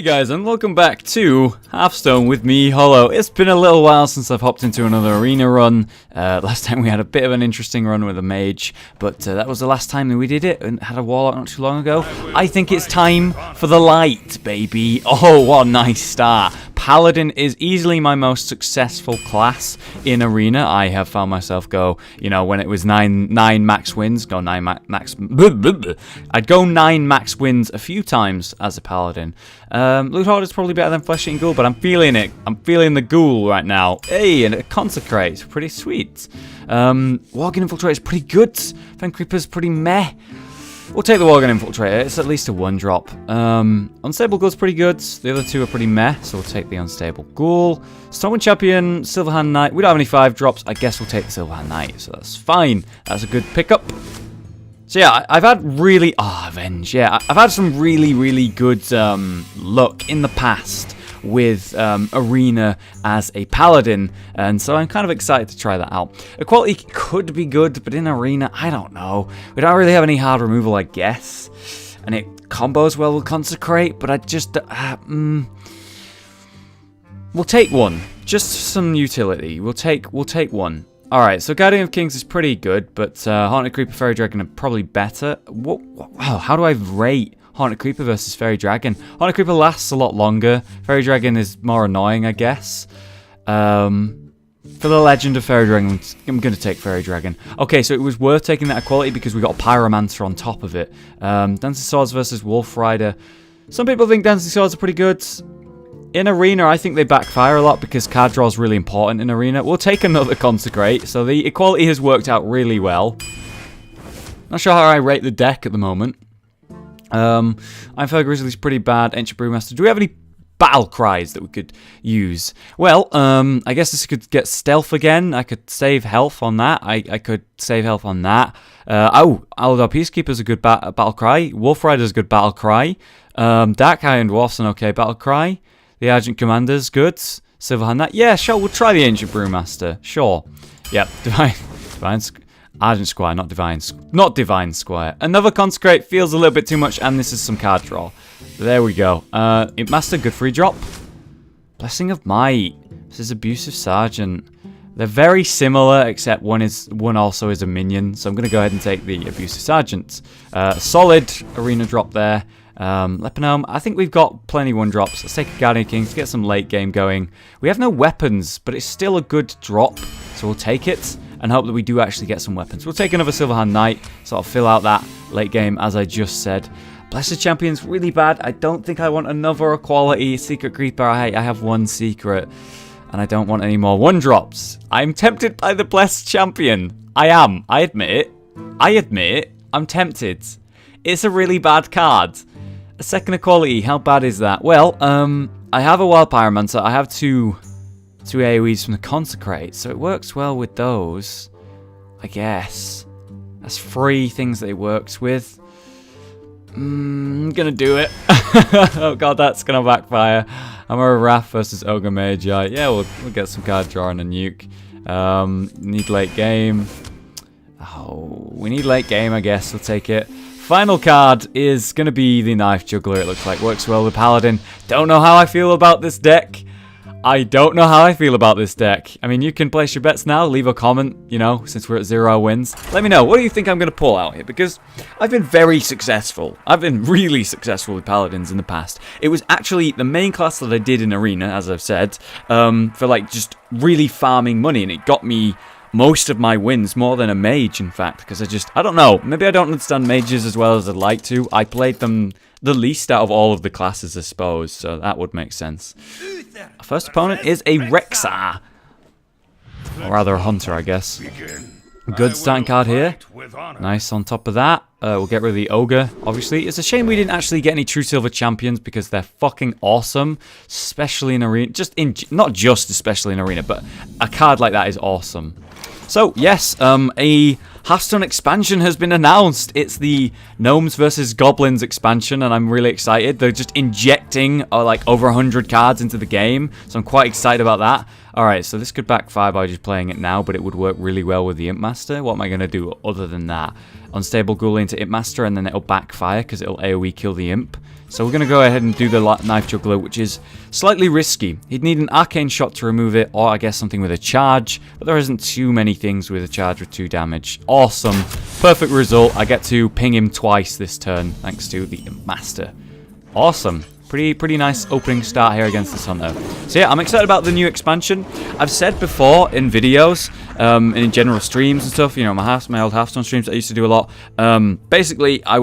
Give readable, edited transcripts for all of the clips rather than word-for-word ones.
guys, and welcome back to Hearthstone with me, Hollow. It's been a little while since I've hopped into another arena run. Last time we had a bit of an interesting run with a mage, but that was the last time that we did it and had a warlock not too long ago. I think it's time for the light, baby. Oh, what a nice start. Paladin is easily my most successful class in arena. I have found myself go, you know, when it was 9 max wins, go 9 max. I'd go 9 max wins a few times as a Paladin. Loot Horde is probably better than Flesh Eating Ghoul, but I'm feeling it. I'm feeling the Ghoul right now. Hey, and it Consecrate's pretty sweet. Worgen Infiltrator is pretty good. Fen Creeper's pretty meh. We'll take the Worgen Infiltrator. It's at least a 1-drop. Unstable Ghoul's pretty good. The other two are pretty meh, so we'll take the Unstable Ghoul. Stormwind Champion, Silverhand Knight. We don't have any 5-drops. I guess we'll take the Silverhand Knight, so that's fine. That's a good pickup. So yeah, I've had really... Avenge. Yeah, I've had some really good luck in the past with Arena as a Paladin, and so I'm kind of excited to try that out. Equality could be good, but in Arena, I don't know. We don't really have any hard removal, I guess, and it combos well with Consecrate, but I just... we'll take one. Just some utility. We'll take one. Alright, so Guardian of Kings is pretty good, but Haunted Creeper, Fairy Dragon are probably better. Wow, how do I rate Haunted Creeper versus Fairy Dragon? Haunted Creeper lasts a lot longer. Fairy Dragon is more annoying, I guess. For the Legend of Fairy Dragon, I'm going to take Fairy Dragon. Okay, so it was worth taking that equality because we got a Pyromancer on top of it. Dancing Swords versus Wolf Rider. Some people think Dancing Swords are pretty good. In Arena, I think they backfire a lot because card draw is really important in Arena. We'll take another Consecrate, so the equality has worked out really well. Not sure how I rate the deck at the moment. Ironfell Grizzly's pretty bad. Ancient Brewmaster. Do we have any battle cries that we could use? Well, I guess this could get stealth again. I could save health on that. I could save health on that. Aladar Peacekeeper's a good battle cry. Wolf Rider's a good battle cry. Dark Iron Dwarf's an okay battle cry. The Argent Commander's good. Silverhand Knight. Yeah, sure, we'll try the Ancient Brewmaster. Sure. Yep, Divine Argent Squire, not Divine Squire. Another Consecrate feels a little bit too much, and this is some card draw. There we go. Imp Master, good free drop. Blessing of Might. This is Abusive Sergeant. They're very similar, except one also is a minion, so I'm going to go ahead and take the Abusive Sergeant. Solid arena drop there. Leponome, I think we've got plenty 1-drops. Let's take a Guardian King to get some late game going. We have no weapons, but it's still a good drop, so we'll take it and hope that we do actually get some weapons. We'll take another Silverhand Knight, so I'll fill out that late game, as I just said. Blessed Champion's really bad. I don't think I want another equality. Secret Creeper, I have one secret, and I don't want any more 1-drops. I'm tempted by the Blessed Champion. I am. I admit it. I'm tempted. It's a really bad card. A second equality, how bad is that? Well, I have a Wild Pyromancer. I have two AoEs from the Consecrate, so it works well with those, I guess. That's 3 things that it works with. I'm gonna do it. Oh god, that's gonna backfire. I'm a Wrath versus Ogre Magi. Yeah, we'll get some card draw and a nuke. Need late game. Oh, we need late game, I guess. We'll take it. Final card is going to be the Knife Juggler, it looks like. Works well with Paladin. Don't know how I feel about this deck. I mean, you can place your bets now. Leave a comment, you know, since we're at 0 wins. Let me know. What do you think I'm going to pull out here? Because I've been very successful. I've been really successful with Paladins in the past. It was actually the main class that I did in Arena, as I've said, for like just really farming money. And it got me most of my wins, more than a mage, in fact, because I don't know, maybe I don't understand mages as well as I'd like to. I played them the least out of all of the classes, I suppose, so that would make sense. Our first opponent is a Rexar, or rather a Hunter, I guess. Good starting card here. Nice on top of that. We'll get rid of the Ogre, obviously. It's a shame we didn't actually get any True Silver Champions because they're fucking awesome, especially in Arena. Not just especially in Arena, but a card like that is awesome. So, yes, a Hearthstone expansion has been announced. It's the Gnomes versus Goblins expansion, and I'm really excited. They're just injecting like over 100 cards into the game, so I'm quite excited about that. Alright, so this could backfire by just playing it now, but it would work really well with the Imp Master. What am I going to do other than that? Unstable Ghoul into Imp Master, and then it'll backfire because it'll AoE kill the Imp. So we're going to go ahead and do the Knife Juggler, which is slightly risky. He'd need an Arcane Shot to remove it, or I guess something with a charge. But there isn't too many things with a charge with 2 damage. Awesome. Perfect result. I get to ping him twice this turn, thanks to the Master. Awesome. Pretty nice opening start here against this Hunter. So yeah, I'm excited about the new expansion. I've said before in videos, in general streams and stuff, you know, my old Hearthstone streams that I used to do a lot. Basically, I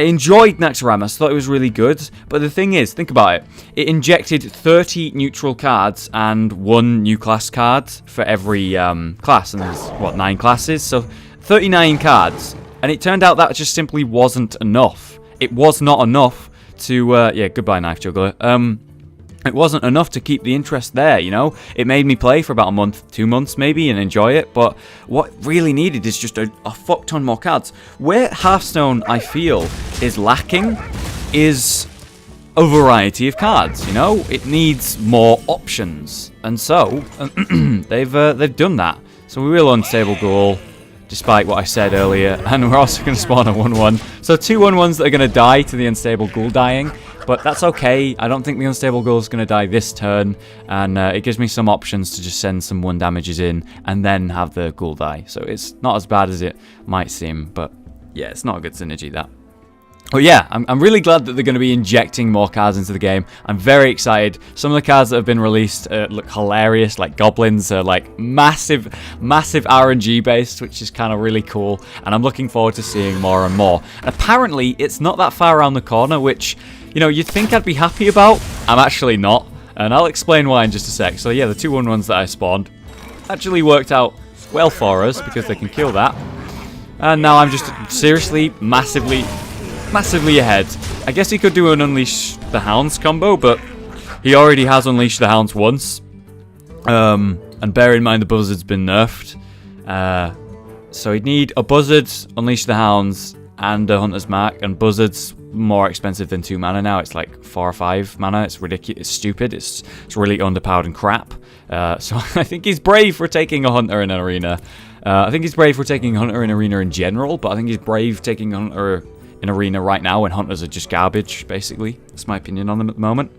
enjoyed Naxxramas, thought it was really good. But the thing is, think about it. It injected 30 neutral cards and 1 new class card for every class. And there's, what, 9 classes? So 39 cards. And it turned out that just simply wasn't enough. It was not enough to, yeah, goodbye Knife Juggler. It wasn't enough to keep the interest there, you know? It made me play for about a month, 2 months maybe, and enjoy it, but what really needed is just a fuck ton more cards. Where Hearthstone, I feel, is lacking is a variety of cards, you know? It needs more options, and so, they've done that. So we will Unstable Ghoul, despite what I said earlier, and we're also going to spawn a 1-1. So 2 1-1s that are going to die to the Unstable Ghoul dying, but that's okay. I don't think the Unstable Ghoul is going to die this turn, and it gives me some options to just send some 1 damages in, and then have the Ghoul die. So it's not as bad as it might seem, but yeah, it's not a good synergy, that. But yeah, I'm really glad that they're going to be injecting more cards into the game. I'm very excited. Some of the cards that have been released look hilarious, like Goblins are like massive RNG based, which is kind of really cool. And I'm looking forward to seeing more and more. And apparently, it's not that far around the corner, which, you know, you'd think I'd be happy about. I'm actually not. And I'll explain why in just a sec. So yeah, the 2 1-1s that I spawned actually worked out well for us because they can kill that. And now I'm just seriously massively ahead. I guess he could do an Unleash the Hounds combo, but he already has Unleashed the Hounds once. And bear in mind the Buzzard's been nerfed. So he'd need a Buzzard, Unleash the Hounds, and a Hunter's Mark. And Buzzard's more expensive than 2 mana now. It's like 4 or 5 mana. It's ridiculous. It's stupid. It's really underpowered and crap. So I think he's brave for taking a Hunter in an arena. I think he's brave for taking a Hunter in arena in general, but I think he's brave taking a Hunter in arena right now when Hunters are just garbage, basically. That's my opinion on them at the moment.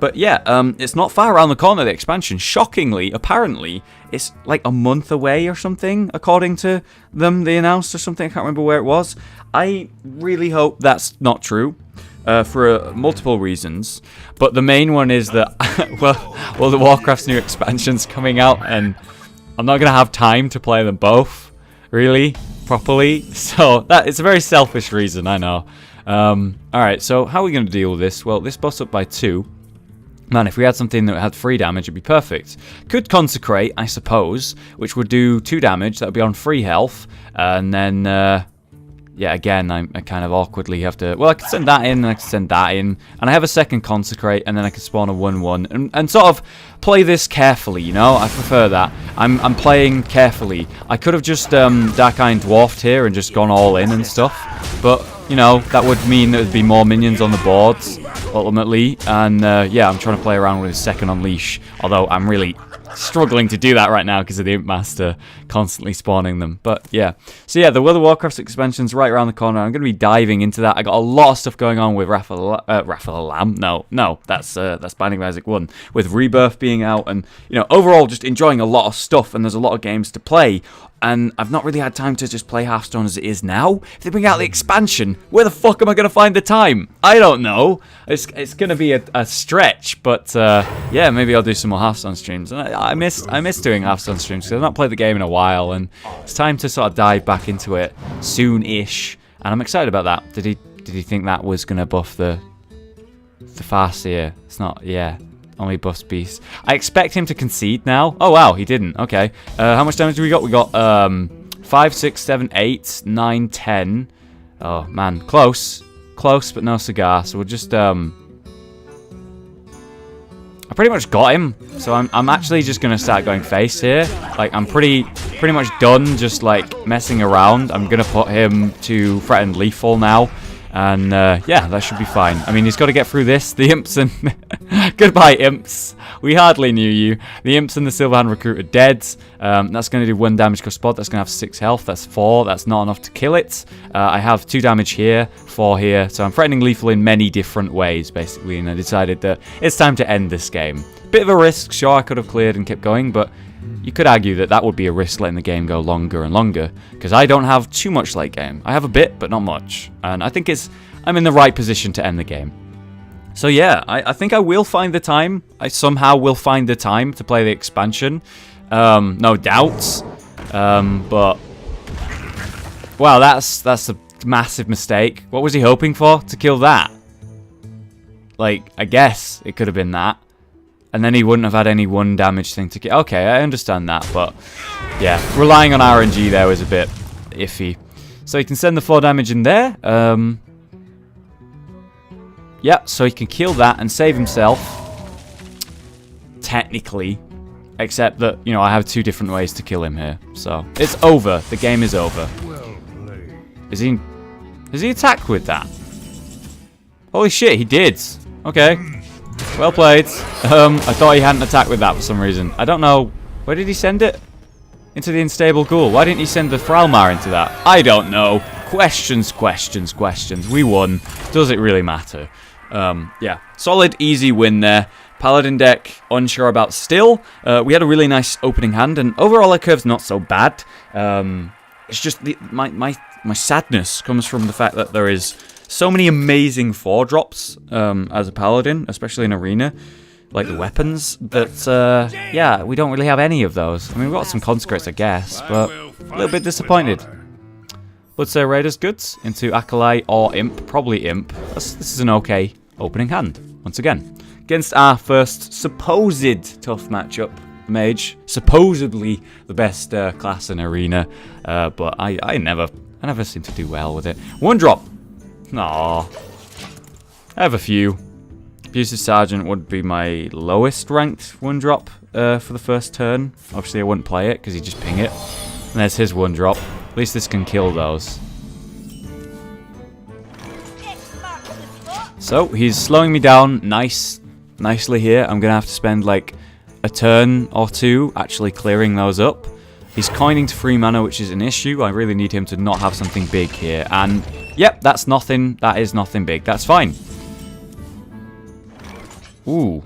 But yeah, it's not far around the corner, the expansion. Shockingly, apparently, it's like a month away or something, according to them. They announced or something. I can't remember where it was. I really hope that's not true. For multiple reasons. But the main one is that, well, the Warcraft's new expansion's coming out, and I'm not going to have time to play them both, really, properly. So it's a very selfish reason, I know. Alright, so how are we going to deal with this? Well, this boss up by 2. Man, if we had something that had 3 damage, it'd be perfect. Could Consecrate, I suppose, which would do 2 damage. That would be on 3 health. And then, yeah, again, I kind of awkwardly have to... Well, I could send that in, and I could send that in. And I have a second Consecrate, and then I could spawn a 1-1. And sort of play this carefully, you know? I prefer that. I'm playing carefully. I could have just Dark Iron Dwarfed here and just gone all in and stuff. But, you know, that would mean there would be more minions on the boards, ultimately. And, yeah, I'm trying to play around with a second Unleash. Although I'm really struggling to do that right now because of the Imp Master constantly spawning them. But yeah, so yeah, the World of Warcraft expansion's right around the corner. I'm going to be diving into that. I got a lot of stuff going on with Wrath of the Lamb. No, that's Binding of Isaac 1, with Rebirth being out, and you know, overall just enjoying a lot of stuff, and there's a lot of games to play. And I've not really had time to just play Hearthstone as it is now. If they bring out the expansion, where the fuck am I going to find the time? I don't know. It's going to be a stretch, but yeah, maybe I'll do some more Hearthstone streams. And I miss doing Hearthstone streams because I've not played the game in a while, and it's time to sort of dive back into it soon-ish. And I'm excited about that. Did he think that was going to buff the Farseer? It's not. Yeah. Only buffs beast. I expect him to concede now. Oh, wow, he didn't. Okay. How much damage do we got? We got 5, 6, 7, 8, 9, 10. Oh, man. Close. Close, but no cigar. So we'll just... I pretty much got him. So I'm actually just going to start going face here. Like, I'm pretty much done just, like, messing around. I'm going to put him to Threatened Lethal now. And yeah, that should be fine. I mean, he's got to get through this. The imps and... Goodbye, imps. We hardly knew you. The imps and the Silverhand Recruit are dead. That's going to do 1 damage per spot. That's going to have 6 health. That's 4. That's not enough to kill it. I have 2 damage here, 4 here. So I'm threatening lethal in many different ways, basically. And I decided that it's time to end this game. Bit of a risk. Sure, I could have cleared and kept going, but... You could argue that that would be a risk, letting the game go longer and longer, because I don't have too much late game. I have a bit, but not much, and I think I'm in the right position to end the game. So yeah, I think I will find the time. I somehow will find the time to play the expansion, no doubts. But wow, that's a massive mistake. What was he hoping for? To kill that? Like, I guess it could have been that. And then he wouldn't have had any 1 damage thing to kill. Okay, I understand that, but yeah, relying on RNG there was a bit iffy. So he can send the 4 damage in there. Yeah, so he can kill that and save himself. Technically. Except that, you know, I have 2 different ways to kill him here. So, it's over. The game is over. Does he attack with that? Holy shit, he did. Okay. Well played. I thought he hadn't attacked with that for some reason. I don't know. Where did he send it? Into the unstable ghoul. Why didn't he send the Thralmar into that? I don't know. Questions, questions, questions. We won. Does it really matter? Yeah. Solid, easy win there. Paladin deck, unsure about still. We had a really nice opening hand, and overall our curve's not so bad. It's just my sadness comes from the fact that there is so many amazing 4-drops as a Paladin, especially in Arena, like the weapons, that, yeah, we don't really have any of those. I mean, we've got some Consecrates, I guess, but a little bit disappointed. Bloodsail Raiders goods into Acolyte or Imp, probably Imp. This is an okay opening hand, once again. Against our first supposed tough matchup, Mage. Supposedly the best class in Arena, but I never seem to do well with it. 1-drop. Aww. I have a few. Abusive Sergeant would be my lowest ranked 1-drop for the first turn. Obviously I wouldn't play it because he'd just ping it. And there's his 1-drop. At least this can kill those. So he's slowing me down nicely here. I'm going to have to spend like a turn or 2 actually clearing those up. He's coining to 3 mana, which is an issue. I really need him to not have something big here. And, yep, that's nothing. That is nothing big. That's fine. Ooh.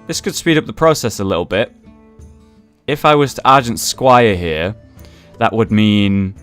This could speed up the process a little bit. If I was to Argent Squire here, that would mean...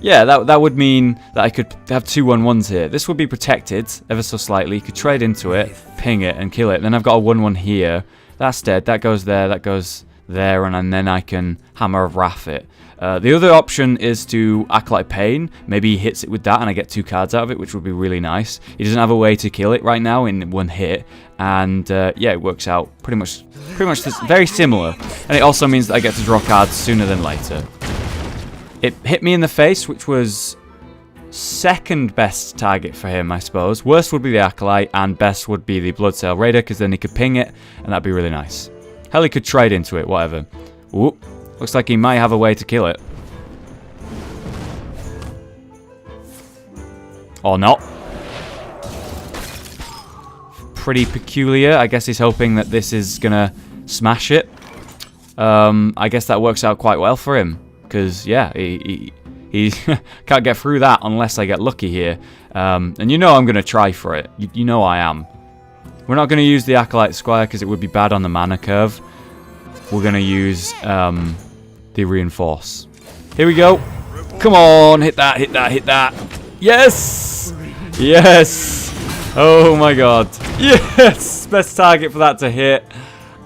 Yeah, that would mean that I could have 2 1/1s here. This would be protected ever so slightly. You could trade into it, ping it, and kill it. Then I've got a 1/1 here. That's dead. That goes there. That goes there. And then I can Hammer of Wrath it. The other option is to Acolyte Pain. Maybe he hits it with that and I get 2 cards out of it, which would be really nice. He doesn't have a way to kill it right now in 1 hit. And yeah, it works out pretty much this, very similar. And it also means that I get to draw cards sooner than later. It hit me in the face, which was second best target for him, I suppose. Worst would be the Acolyte, and best would be the Bloodsail Raider, because then he could ping it, and that'd be really nice. Hell, he could trade into it, whatever. Ooh, looks like he might have a way to kill it. Or not. Pretty peculiar. I guess he's hoping that this is gonna smash it. I guess that works out quite well for him. Because, yeah, he can't get through that unless I get lucky here. And you know I'm going to try for it. You know I am. We're not going to use the Acolyte Squire because it would be bad on the mana curve. We're going to use the Reinforce. Here we go. Come on, hit that, hit that, hit that. Yes! Yes! Oh my god. Yes! Best target for that to hit.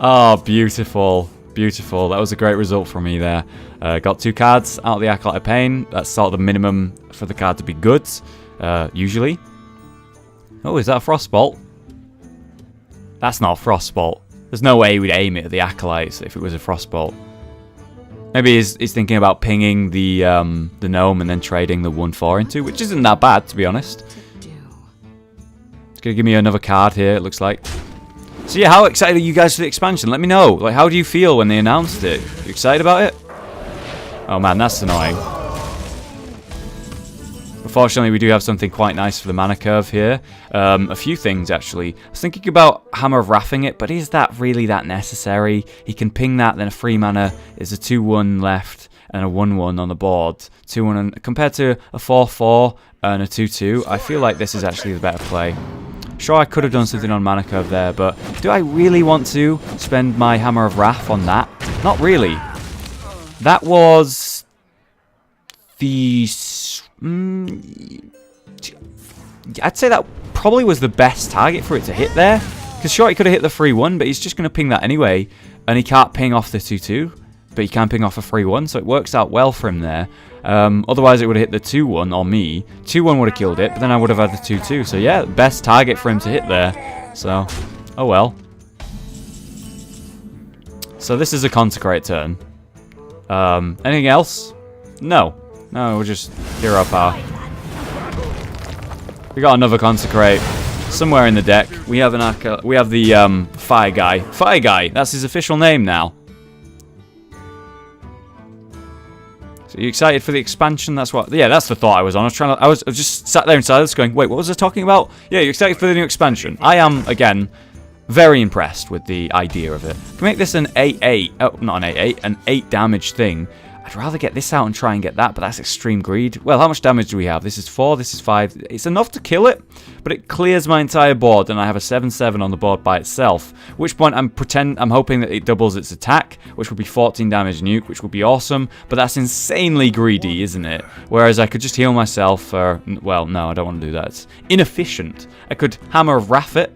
Oh, beautiful. Beautiful. That was a great result for me there. Got 2 cards out of the Acolyte of Pain. That's sort of the minimum for the card to be good, usually. Oh, is that a Frostbolt? That's not a Frostbolt. There's no way he would aim it at the Acolytes if it was a Frostbolt. Maybe he's thinking about pinging the gnome and then trading the 1/4 into, which isn't that bad, to be honest. It's going to give me another card here, it looks like. So yeah, how excited are you guys for the expansion? Let me know. Like, how do you feel when they announced it? You excited about it? Oh man, that's annoying. Unfortunately, we do have something quite nice for the mana curve here. A few things, actually. I was thinking about Hammer of Wrathing it, but is that really that necessary? He can ping that, then a free mana is a 2-1 left and a 1-1 on the board. 2-1, and compared to a 4-4 and a 2-2, I feel like this is actually the better play. Sure, I could have done something on mana curve there, but do I really want to spend my Hammer of Wrath on that? Not really. That was the... I'd say that probably was the best target for it to hit there. Because sure, he could have hit the 3-1, but he's just going to ping that anyway. And he can't ping off the 2-2, but he can ping off a 3-1, so it works out well for him there. Otherwise, it would have hit the 2-1 on me. 2-1 would have killed it, but then I would have had the 2-2. So yeah, best target for him to hit there. So, oh well. So this is a Consecrate turn. Anything else? No. No, we'll just hero power. We got another Consecrate somewhere in the deck. We have we have the Fire Guy. Fire Guy. That's his official name now. So you excited for the expansion? That's what. Yeah, that's the thought I was on. I was just sat there in silence, going, "Wait, what was I talking about?" Yeah, you're excited for the new expansion. I am again very impressed with the idea of it. Can make this an 8-8. Oh, not an 8-8, an 8 damage thing. I'd rather get this out and try and get that, but that's extreme greed. Well, how much damage do we have? This is 4, this is 5. It's enough to kill it, but it clears my entire board, and I have a 7-7 on the board by itself. At which point I'm hoping that it doubles its attack, which would be 14 damage nuke, which would be awesome, but that's insanely greedy, isn't it? Whereas I could just heal myself for... Well, no, I don't want to do that. It's inefficient. I could Hammer of Wrath it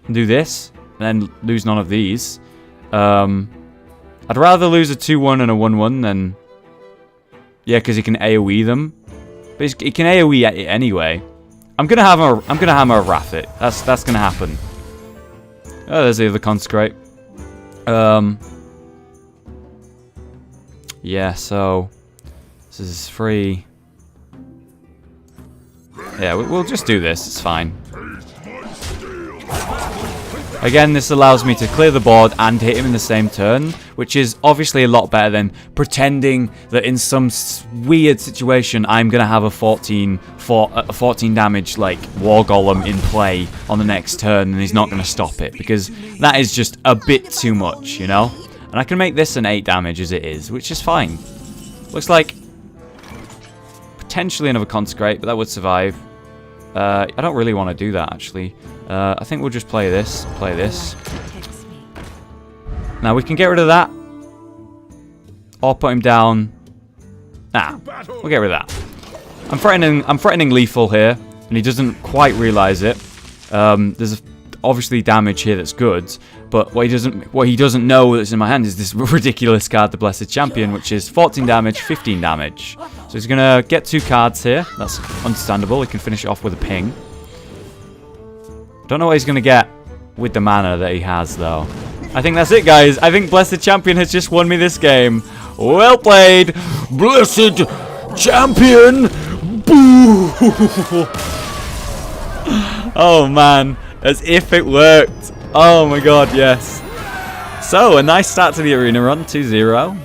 and do this, and then lose none of these. I'd rather lose a 2-1 and a 1-1 than... Yeah, because he can AoE them, but he can AoE it anyway. I'm gonna Hammer of Wrath it. That's gonna happen. Oh, there's the other Consecrate. Yeah. So this is free. Yeah, we'll just do this. It's fine. Again, this allows me to clear the board and hit him in the same turn, which is obviously a lot better than pretending that in some weird situation I'm going to have a 14 damage like War Golem in play on the next turn and he's not going to stop it, because that is just a bit too much, you know? And I can make this an 8 damage as it is, which is fine. Looks like potentially another Consecrate, but that would survive. I don't really want to do that, actually. I think we'll just play this. Now, we can get rid of that. Or put him down. Nah, we'll get rid of that. I'm threatening lethal here, and he doesn't quite realise it. There's obviously damage here that's good, but what he doesn't know that's in my hand is this ridiculous card, the Blessed Champion, which is 14 damage, 15 damage. So he's going to get 2 cards here. That's understandable. He can finish it off with a ping. Don't know what he's going to get with the mana that he has, though. I think that's it, guys. I think Blessed Champion has just won me this game. Well played, Blessed Champion! Boo! Oh, man. As if it worked. Oh, my God, yes. So, a nice start to the arena run, 2-0.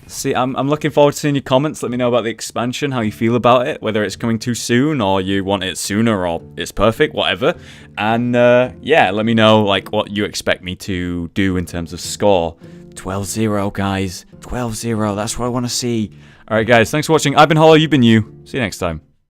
See, I'm looking forward to seeing your comments. Let me know about the expansion, how you feel about it, whether it's coming too soon or you want it sooner or it's perfect, whatever. And yeah, let me know like what you expect me to do in terms of score. 12-0, guys. 12-0. That's what I want to see. All right, guys. Thanks for watching. I've been Hollow. You've been you. See you next time.